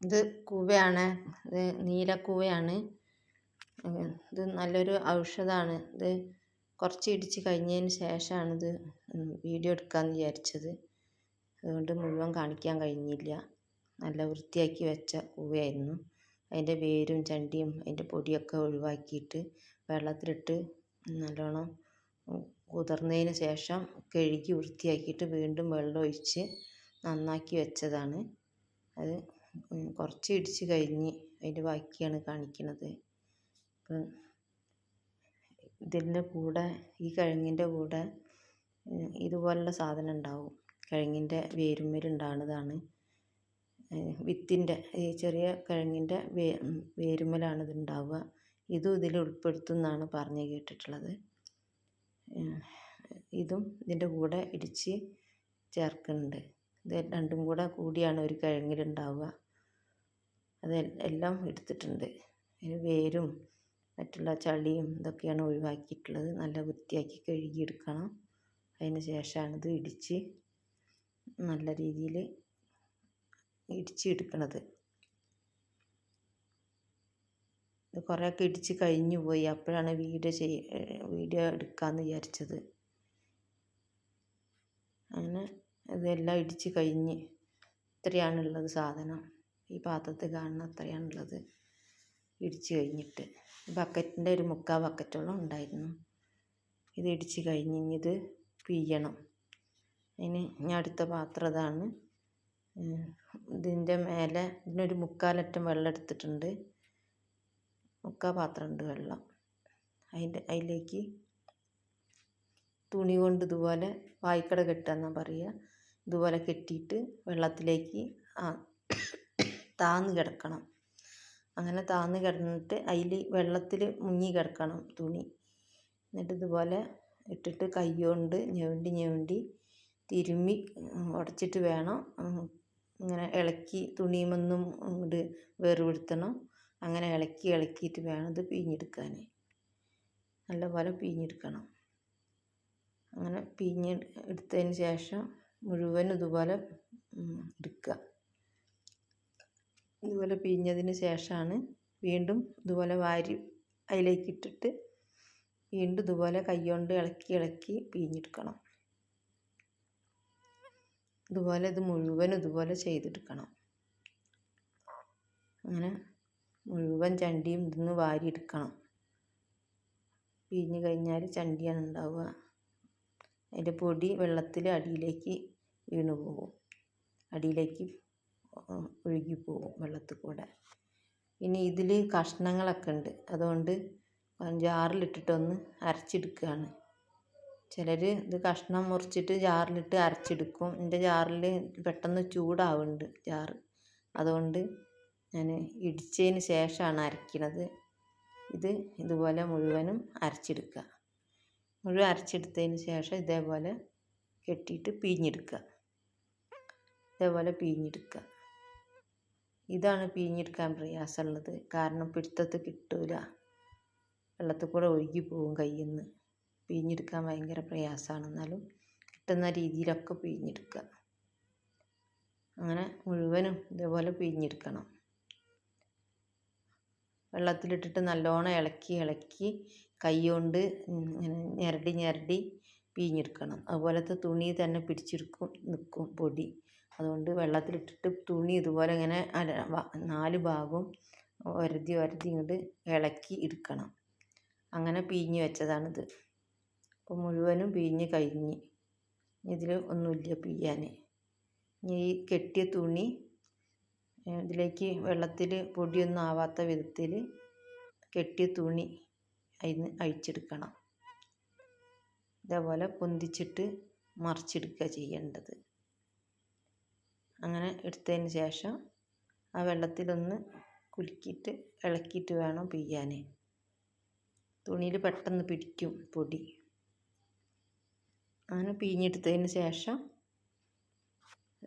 ഇത് കൂവയാണ്. ഇത് നീലക്കൂവയാണ്. ഇത് നല്ലൊരു ഔഷധമാണ്. ഇത് കുറച്ച് ഇടിച്ച് കഴിഞ്ഞതിന് ശേഷമാണിത് വീഡിയോ എടുക്കാമെന്ന് വിചാരിച്ചത്. അതുകൊണ്ട് മുഴുവൻ കാണിക്കാൻ കഴിഞ്ഞില്ല. നല്ല വൃത്തിയാക്കി വെച്ച കൂവയായിരുന്നു. അതിൻ്റെ വേരും ചണ്ടിയും അതിൻ്റെ പൊടിയൊക്കെ ഒഴിവാക്കിയിട്ട് വെള്ളത്തിലിട്ട് നല്ലോണം കുതിർന്നതിന് ശേഷം കഴുകി വൃത്തിയാക്കിയിട്ട് വീണ്ടും വെള്ളം ഒഴിച്ച് നന്നാക്കി വെച്ചതാണ്. അത് കുറച്ച് ഇടിച്ച് കഴിഞ്ഞ് അതിൻ്റെ ബാക്കിയാണ് കാണിക്കുന്നത്. അപ്പം ഇതിൻ്റെ കൂടെ ഈ കിഴങ്ങിൻ്റെ കൂടെ ഇതുപോലുള്ള സാധനം ഉണ്ടാവും. കിഴങ്ങിൻ്റെ വേരുമ്മലുണ്ടാകുന്നതാണ്. വിത്തിൻ്റെ ഈ ചെറിയ കിഴങ്ങിൻ്റെ വേരുമ്മലാണ് ഇത് ഉണ്ടാവുക. ഇതും ഇതിൽ ഉൾപ്പെടുത്തുമെന്നാണ് പറഞ്ഞ് കേട്ടിട്ടുള്ളത്. ഇതും ഇതിൻ്റെ കൂടെ ഇടിച്ച് ചേർക്കുന്നുണ്ട്. ഇത് രണ്ടും കൂടെ കൂടിയാണ് ഒരു കിഴങ്ങിലുണ്ടാവുക. അത് എല്ലാം എടുത്തിട്ടുണ്ട്. അതിന് വേരും മറ്റുള്ള ചളിയും ഇതൊക്കെയാണ് ഒഴിവാക്കിയിട്ടുള്ളത്. നല്ല വൃത്തിയാക്കി കഴുകിയെടുക്കണം. അതിന് ശേഷമാണ് ഇത് ഇടിച്ച് നല്ല രീതിയിൽ ഇടിച്ചെടുക്കണത്. ഇത് കുറേയൊക്കെ ഇടിച്ച് കഴിഞ്ഞു പോയി. അപ്പോഴാണ് വീഡിയോ എടുക്കാമെന്ന് വിചാരിച്ചത്. അങ്ങനെ ഇതെല്ലാം ഇടിച്ച് കഴിഞ്ഞ് ഇത്രയാണുള്ളത് സാധനം. ഈ പാത്രത്തിൽ കാണുന്ന അത്രയാണുള്ളത് ഇടിച്ച് കഴിഞ്ഞിട്ട്. ബക്കറ്റിൻ്റെ ഒരു 3/4 ബക്കറ്റോളം ഉണ്ടായിരുന്നു. ഇത് ഇടിച്ച് കഴിഞ്ഞ് ഇത് പിഴിയണം. അതിന് ഞാൻ അടുത്ത പാത്രം ഇതാണ്. ഇതിൻ്റെ മേലെ ഇതിനൊരു 3/4 ലിറ്റർ വെള്ളം എടുത്തിട്ടുണ്ട്. 3/4 പാത്രമുണ്ട് വെള്ളം. അതിലേക്ക് തുണി കൊണ്ട് ഇതുപോലെ വായ്ക്കട കെട്ടുകയെന്നാണ് പറയുക. ഇതുപോലെ കെട്ടിയിട്ട് വെള്ളത്തിലേക്ക് താന്ന് കിടക്കണം. അങ്ങനെ താന്ന് കിടന്നിട്ട് അതിൽ വെള്ളത്തിൽ മുങ്ങി കിടക്കണം തുണി. എന്നിട്ട് ഇതുപോലെ ഇട്ടിട്ട് കൈ കൊണ്ട് ഞെവണ്ടി തിരുമ്മി ഉടച്ചിട്ട് വേണം ഇങ്ങനെ ഇളക്കി തുണിയുമൊന്നും ഇങ്ങോട്ട് വേർപെടുത്തണം. അങ്ങനെ ഇളക്കിയിട്ട് വേണം ഇത് പിഴിഞ്ഞെടുക്കാൻ. നല്ലപോലെ പിഴിഞ്ഞെടുക്കണം. അങ്ങനെ എടുത്തതിന് ശേഷം മുഴുവനും ഇതുപോലെ എടുക്കുക. ഇതുപോലെ പിഴിഞ്ഞതിന് ശേഷമാണ് വീണ്ടും ഇതുപോലെ വാരി അതിലേക്ക് ഇട്ടിട്ട് വീണ്ടും ഇതുപോലെ കൈ കൊണ്ട് ഇളക്കി പിഴിഞ്ഞെടുക്കണം. ഇതുപോലെ ഇത് മുഴുവനും ഇതുപോലെ ചെയ്തെടുക്കണം. അങ്ങനെ മുഴുവൻ ചണ്ടിയും ഇതിന്ന് വാരിയെടുക്കണം. പിഴിഞ്ഞ് കഴിഞ്ഞാൽ ചണ്ടിയാണ് ഉണ്ടാവുക. അതിൻ്റെ പൊടി വെള്ളത്തിൽ അടിയിലേക്ക് വീണു പോകും. അടിയിലേക്ക് ഒഴുകിപ്പോകും വെള്ളത്തിൽ കൂടെ. ഇനി ഇതിൽ കഷ്ണങ്ങളൊക്കെ ഉണ്ട്. അതുകൊണ്ട് ജാറിലിട്ടിട്ടൊന്ന് അരച്ചെടുക്കുകയാണ്. ചിലർ ഇത് കഷ്ണം മുറിച്ചിട്ട് ജാറിലിട്ട് അരച്ചെടുക്കും. എൻ്റെ ജാറിൽ പെട്ടെന്ന് ചൂടാവുന്നുണ്ട് ജാറ്. അതുകൊണ്ട് ഞാൻ ഇടിച്ചതിന് ശേഷമാണ് അരയ്ക്കുന്നത്. ഇതുപോലെ മുഴുവനും അരച്ചെടുക്കുക. മുഴുവൻ അരച്ചെടുത്തതിന് ശേഷം ഇതേപോലെ കെട്ടിയിട്ട് പിഴിഞ്ഞെടുക്കുക. ഇതേപോലെ പിഴിഞ്ഞെടുക്കുക. ഇതാണ് പിഴിഞ്ഞെടുക്കാൻ പ്രയാസമുള്ളത്. കാരണം പിടുത്തത്തിൽ കിട്ടൂല. വെള്ളത്തിൽ കൂടെ ഒഴുകി പോകും കയ്യിൽ നിന്ന്. പിഴിഞ്ഞെടുക്കാൻ ഭയങ്കര പ്രയാസമാണ്. എന്നാലും കിട്ടുന്ന രീതിയിലൊക്കെ പിഴിഞ്ഞെടുക്കുക. അങ്ങനെ മുഴുവനും ഇതേപോലെ പിഴിഞ്ഞെടുക്കണം. വെള്ളത്തിലിട്ടിട്ട് നല്ലോണം ഇളക്കി കൈ കൊണ്ട് ഇങ്ങനെ ഞെരടി പിഴിഞ്ഞെടുക്കണം. അതുപോലത്തെ തുണി തന്നെ നിൽക്കും പൊടി. അതുകൊണ്ട് വെള്ളത്തിലിട്ടിട്ട് തുണി ഇതുപോലെ ഇങ്ങനെ 4 ഭാഗവും ഒരതി ഇങ്ങോട്ട് ഇളക്കി എടുക്കണം. അങ്ങനെ പിഴിഞ്ഞ് വെച്ചതാണിത്. അപ്പോൾ മുഴുവനും പിഴിഞ്ഞ് കഴിഞ്ഞ് ഇതിൽ ഒന്നുമില്ല പിഴിയാൻ. ഈ കെട്ടിയ തുണി ഇതിലേക്ക് വെള്ളത്തിൽ പൊടിയൊന്നും ആവാത്ത വിധത്തിൽ കെട്ടിയ തുണി അതിന് അഴിച്ചെടുക്കണം. ഇതേപോലെ പൊന്തിച്ചിട്ട് മറിച്ചെടുക്കുക ചെയ്യേണ്ടത്. അങ്ങനെ എടുത്തതിന് ശേഷം ആ വെള്ളത്തിലൊന്ന് കുലുക്കിയിട്ട് ഇളക്കിയിട്ട് വേണം പിഴിയാൻ. തുണിയിൽ പെട്ടെന്ന് പിടിക്കും പൊടി. അങ്ങനെ പിഴിഞ്ഞെടുത്തതിന് ശേഷം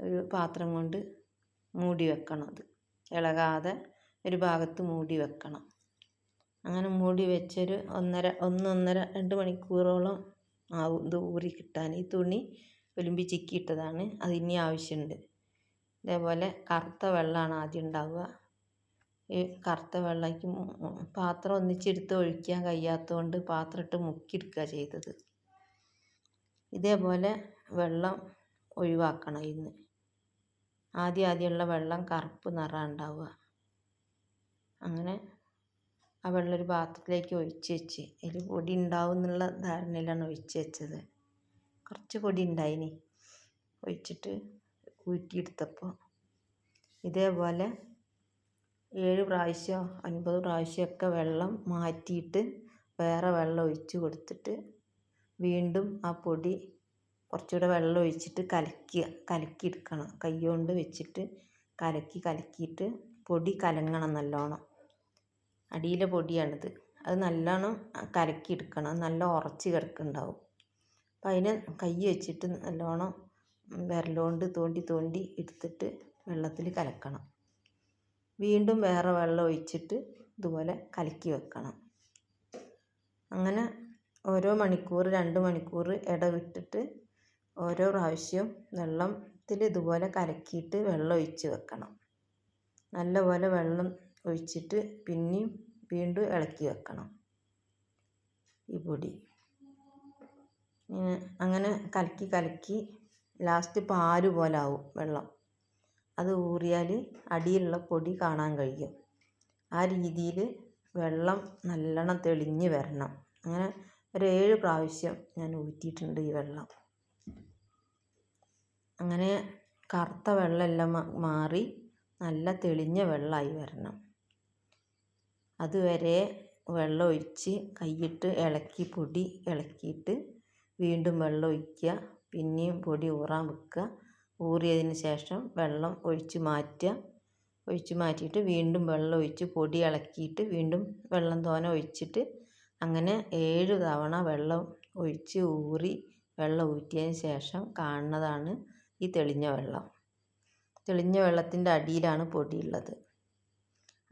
ഒരു പാത്രം കൊണ്ട് മൂടി വെക്കണം. അത് ഇളകാതെ ഒരു ഭാഗത്ത് മൂടി വെക്കണം. അങ്ങനെ മൂടി വെച്ചൊരു 1.5-2 മണിക്കൂറോളം ആവും ഇത് ഊറി കിട്ടാൻ. ഈ തുണി ഒലിമ്പി ചിക്കിയിട്ടതാണ്. അതിനി ആവശ്യമുണ്ട്. ഇതേപോലെ കറുത്ത വെള്ളമാണ് ആദ്യം ഉണ്ടാവുക. ഈ കറുത്ത വെള്ളയ്ക്ക് പാത്രം ഒന്നിച്ചെടുത്ത് ഒഴിക്കാൻ കഴിയാത്തതുകൊണ്ട് പാത്രം ഇട്ട് മുക്കിയെടുക്കുക ചെയ്തത്. ഇതേപോലെ വെള്ളം ഒഴിവാക്കണം. ഇന്ന് ആദ്യമുള്ള വെള്ളം കറുപ്പ് നിറം ഉണ്ടാവുക. അങ്ങനെ ആ വെള്ളം ഒരു പാത്രത്തിലേക്ക് ഒഴിച്ച് വെച്ച്, അതിൽ പൊടി ഉണ്ടാവും എന്നുള്ള ധാരണയിലാണ് ഒഴിച്ച് വെച്ചത്. കുറച്ച് പൊടി ഉണ്ടായിനി. ഒഴിച്ചിട്ട് ഊറ്റിയെടുത്തപ്പോൾ ഇതേപോലെ 7 പ്രാവശ്യമോ 9 പ്രാവശ്യമൊക്കെ വെള്ളം മാറ്റിയിട്ട് വേറെ വെള്ളം ഒഴിച്ച് കൊടുത്തിട്ട് വീണ്ടും ആ പൊടി കുറച്ചുകൂടെ വെള്ളം ഒഴിച്ചിട്ട് കലക്കിയെടുക്കണം. കൈ കൊണ്ട് വെച്ചിട്ട് കലക്കിയിട്ട് പൊടി കലങ്ങണം നല്ലോണം. അടിയിലെ പൊടിയാണിത്. അത് നല്ലോണം കലക്കിയെടുക്കണം. നല്ല ഉറച്ച് കിടക്കുന്നുണ്ടാവും. അപ്പം അതിനെ കൈ വെച്ചിട്ട് നല്ലോണം വിരലുകൊണ്ട് തോണ്ടി എടുത്തിട്ട് വെള്ളത്തിൽ കലക്കണം. വീണ്ടും വേറെ വെള്ളം ഒഴിച്ചിട്ട് ഇതുപോലെ കലക്കി വെക്കണം. അങ്ങനെ ഓരോ മണിക്കൂർ 2 മണിക്കൂർ ഇടവിട്ടിട്ട് ഓരോ പ്രാവശ്യം വെള്ളത്തിൽ ഇതുപോലെ കലക്കിയിട്ട് വെള്ളം ഒഴിച്ച് വെക്കണം. നല്ലപോലെ വെള്ളം ഒഴിച്ചിട്ട് പിന്നെയും വീണ്ടും ഇളക്കി വെക്കണം ഈ പൊടി. അങ്ങനെ കലക്കി ലാസ്റ്റ് പാല് പോലെ ആവും വെള്ളം. അത് ഊറിയാൽ അടിയിലുള്ള പൊടി കാണാൻ കഴിയും. ആ രീതിയിൽ വെള്ളം നല്ലോണം തെളിഞ്ഞ് വരണം. അങ്ങനെ ഒരു 7 പ്രാവശ്യം ഞാൻ ഊറ്റിയിട്ടുണ്ട് ഈ വെള്ളം. അങ്ങനെ കറുത്ത വെള്ളമെല്ലാം മാറി നല്ല തെളിഞ്ഞ വെള്ളമായി വരണം. അതുവരെ വെള്ളം ഒഴിച്ച് കൈയിട്ട് പൊടി ഇളക്കിയിട്ട് വീണ്ടും വെള്ളം ഒഴിക്കുക. പിന്നെയും പൊടി ഊറാൻ വെക്കുക. ഊറിയതിന് ശേഷം വെള്ളം ഒഴിച്ച് മാറ്റിയിട്ട് വീണ്ടും വെള്ളം ഒഴിച്ച് പൊടി ഇളക്കിയിട്ട് വീണ്ടും വെള്ളം തോനെ ഒഴിച്ചിട്ട് അങ്ങനെ 7 തവണ വെള്ളം ഒഴിച്ച് വെള്ളം ഊറ്റിയതിന് ശേഷം കാണുന്നതാണ് ഈ തെളിഞ്ഞ വെള്ളം. തെളിഞ്ഞ വെള്ളത്തിൻ്റെ അടിയിലാണ് പൊടിയുള്ളത്.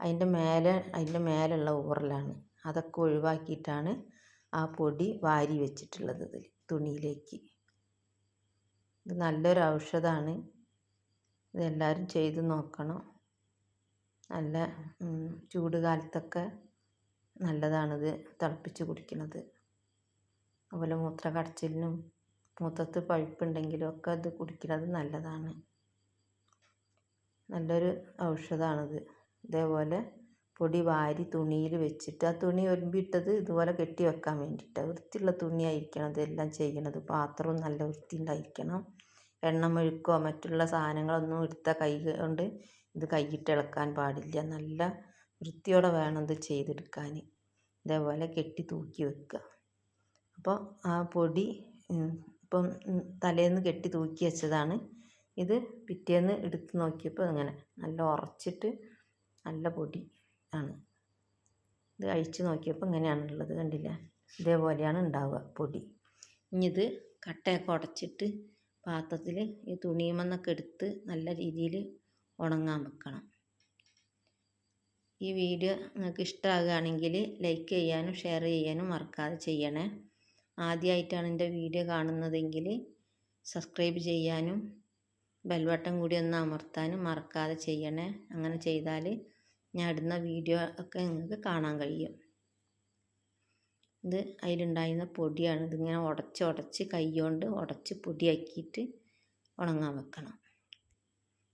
അതിൻ്റെ മേലുള്ള ഊറലാണ്. അതൊക്കെ ഒഴിവാക്കിയിട്ടാണ് ആ പൊടി വാരി വെച്ചിട്ടുള്ളത് ഇതിൽ തുണിയിലേക്ക്. ഇത് നല്ലൊരു ഔഷധമാണ്. ഇതെല്ലാവരും ചെയ്ത് നോക്കണം. നല്ല ചൂട് കാലത്തൊക്കെ നല്ലതാണിത് തിളപ്പിച്ച് കുടിക്കുന്നത്. അതുപോലെ മൂത്രക്കടച്ചിലിനും മൂത്രത്തിൽ പഴുപ്പുണ്ടെങ്കിലും ഒക്കെ ഇത് കുടിക്കുന്നത് നല്ലതാണ്. നല്ലൊരു ഔഷധമാണിത്. ഇതേപോലെ പൊടി വാരി തുണിയിൽ വെച്ചിട്ട് ആ തുണി ഒലുമ്പിയിട്ടത് ഇതുപോലെ കെട്ടി വെക്കാൻ വേണ്ടിയിട്ടാണ്. വൃത്തിയുള്ള തുണിയായിരിക്കണം ഇതെല്ലാം ചെയ്യണത്. പാത്രവും നല്ല വൃത്തി ഉണ്ടായിരിക്കണം. എണ്ണമെഴുക്കോ മറ്റുള്ള സാധനങ്ങളൊന്നും എടുത്ത കൈ കൊണ്ട് ഇത് കൈയിട്ട് ഇളക്കാൻ പാടില്ല. നല്ല വൃത്തിയോടെ വേണം ഇത് ചെയ്തെടുക്കാൻ. ഇതേപോലെ കെട്ടി തൂക്കി വെക്കുക. അപ്പോൾ ആ പൊടി ഇപ്പം തലേന്ന് കെട്ടി തൂക്കി വെച്ചതാണ്. ഇത് പിറ്റേന്ന് എടുത്ത് നോക്കിയപ്പോൾ ഇങ്ങനെ നല്ല ഉറച്ചിട്ട് നല്ല പൊടി ആണ്. ഇത് അഴിച്ച് നോക്കിയപ്പോൾ ഇങ്ങനെയാണുള്ളത്. കണ്ടില്ല? ഇതേപോലെയാണ് ഉണ്ടാവുക പൊടി. ഇനി ഇത് കട്ടയൊക്കെ ഉടച്ചിട്ട് പാത്രത്തിൽ ഈ തുണിയുമെന്നൊക്കെ എടുത്ത് നല്ല രീതിയിൽ ഉണങ്ങാൻ വെക്കണം. ഈ വീഡിയോ നിങ്ങൾക്ക് ഇഷ്ടമാകുകയാണെങ്കിൽ ലൈക്ക് ചെയ്യാനും ഷെയർ ചെയ്യാനും മറക്കാതെ ചെയ്യണേ. ആദ്യമായിട്ടാണ് എൻ്റെ വീഡിയോ കാണുന്നതെങ്കിൽ സബ്സ്ക്രൈബ് ചെയ്യാനും ബെൽബട്ടൺ കൂടി ഒന്ന് അമർത്താനും മറക്കാതെ ചെയ്യണേ. അങ്ങനെ ചെയ്താൽ ഞാൻ ഇടുന്ന വീഡിയോ ഒക്കെ നിങ്ങൾക്ക് കാണാൻ കഴിയും. ഇത് അതിലുണ്ടായിരുന്ന പൊടിയാണ്. ഇതിങ്ങനെ ഉടച്ച് കൈ കൊണ്ട് ഉടച്ച് പൊടിയാക്കിയിട്ട് ഉണങ്ങാൻ വെക്കണം.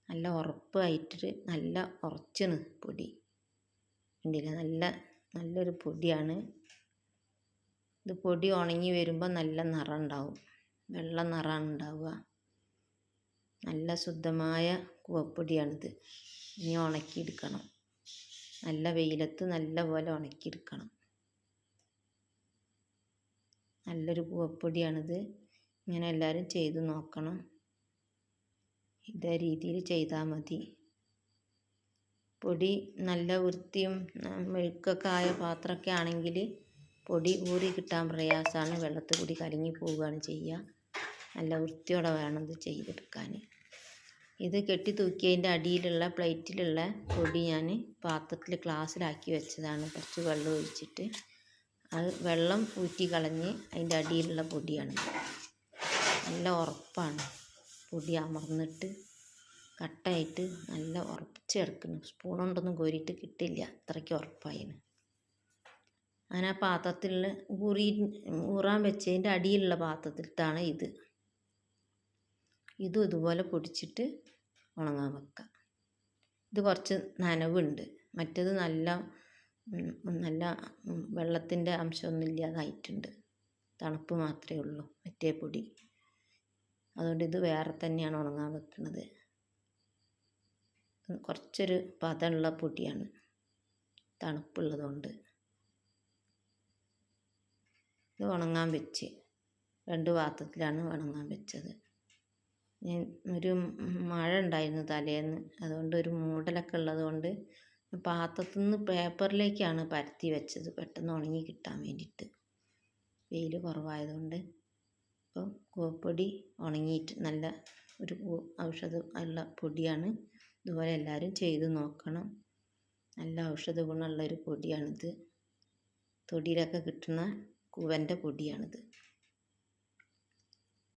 നല്ല ഉറപ്പായിട്ട് നല്ല ഉറച്ചാണ് പൊടി. കണ്ടില്ല? നല്ലൊരു പൊടിയാണ്. ഇത് പൊടി ഉണങ്ങി വരുമ്പോൾ നല്ല നിറം ഉണ്ടാവും. വെള്ള നിറമാണ് ഉണ്ടാവുക. നല്ല ശുദ്ധമായ കൂവപ്പൊടിയാണിത്. ഇനി ഉണക്കിയെടുക്കണം. നല്ല വെയിലത്ത് നല്ലപോലെ ഉണക്കിയെടുക്കണം. നല്ലൊരു കൂവപ്പൊടിയാണിത്. ഇങ്ങനെ എല്ലാവരും ചെയ്ത് നോക്കണം. ഇതേ രീതിയിൽ ചെയ്താൽ മതി. പൊടി നല്ല വൃത്തിയും മെഴുക്കൊക്കെ ആയ പാത്രമൊക്കെ ആണെങ്കിൽ പൊടി ഊറി കിട്ടാൻ പ്രയാസമാണ്. വെള്ളത്തിൽ കൂടി കലങ്ങി പോവുകയാണ് ചെയ്യുക. നല്ല വൃത്തിയോടെ വേണം ഇത് ചെയ്തെടുക്കാൻ. ഇത് കെട്ടി തൂക്കിയതിൻ്റെ അടിയിലുള്ള പ്ലേറ്റിലുള്ള പൊടി ഞാൻ പാത്രത്തിൽ ഗ്ലാസ്സിലാക്കി വെച്ചതാണ്. കുറച്ച് വെള്ളം ഒഴിച്ചിട്ട് അത് വെള്ളം ഊറ്റി കളഞ്ഞ് അതിൻ്റെ അടിയിലുള്ള പൊടിയാണ്. നല്ല ഉറപ്പാണ്. പൊടി അമർന്നിട്ട് കട്ടായിട്ട് നല്ല ഉറപ്പിച്ച് കിടക്കുന്നു. സ്പൂൺ കൊണ്ടൊന്നും കോരിയിട്ട് കിട്ടില്ല, അത്രയ്ക്ക് ഉറപ്പായിന്. അങ്ങനെ ആ പാത്രത്തിൽ ഊറാൻ വെച്ചതിൻ്റെ അടിയിലുള്ള പാത്രത്തിലിട്ടാണ് ഇതും ഇതുപോലെ പൊടിച്ചിട്ട് ഉണങ്ങാൻ വെക്കാം. ഇത് കുറച്ച് നനവുണ്ട്, മറ്റേത് നല്ല വെള്ളത്തിൻ്റെ അംശമൊന്നും ഇല്ലാതായിട്ടുണ്ട്. തണുപ്പ് മാത്രമേ ഉള്ളൂ മറ്റേ പൊടി. അതുകൊണ്ട് ഇത് വേറെ തന്നെയാണ് ഉണങ്ങാൻ വെക്കുന്നത്. കുറച്ചൊരു പതമുള്ള പൊടിയാണ്, തണുപ്പുള്ളതുകൊണ്ട്. ഇത് ഉണങ്ങാൻ വെച്ച് 2 പാത്രത്തിലാണ് ഉണങ്ങാൻ വെച്ചത്. ഒരു മഴ ഉണ്ടായിരുന്നു തലേന്ന്, അതുകൊണ്ട് ഒരു മൂടലൊക്കെ ഉള്ളതുകൊണ്ട് പാത്രത്തിൽ നിന്ന് പേപ്പറിലേക്കാണ് പരത്തി വെച്ചത്, പെട്ടെന്ന് ഉണങ്ങി കിട്ടാൻ വേണ്ടിയിട്ട്. വെയിൽ കുറവായതുകൊണ്ട്. അപ്പോൾ കൂവപ്പൊടി ഉണങ്ങിയിട്ട് നല്ല ഒരു ഔഷധ ഉള്ള പൊടിയാണ്. ഇതുപോലെ എല്ലാവരും ചെയ്ത് നോക്കണം. നല്ല ഔഷധ ഗുണമുള്ളൊരു പൊടിയാണിത്. തൊടിയിലൊക്കെ കിട്ടുന്ന കൂവൻ്റെ പൊടിയാണിത്.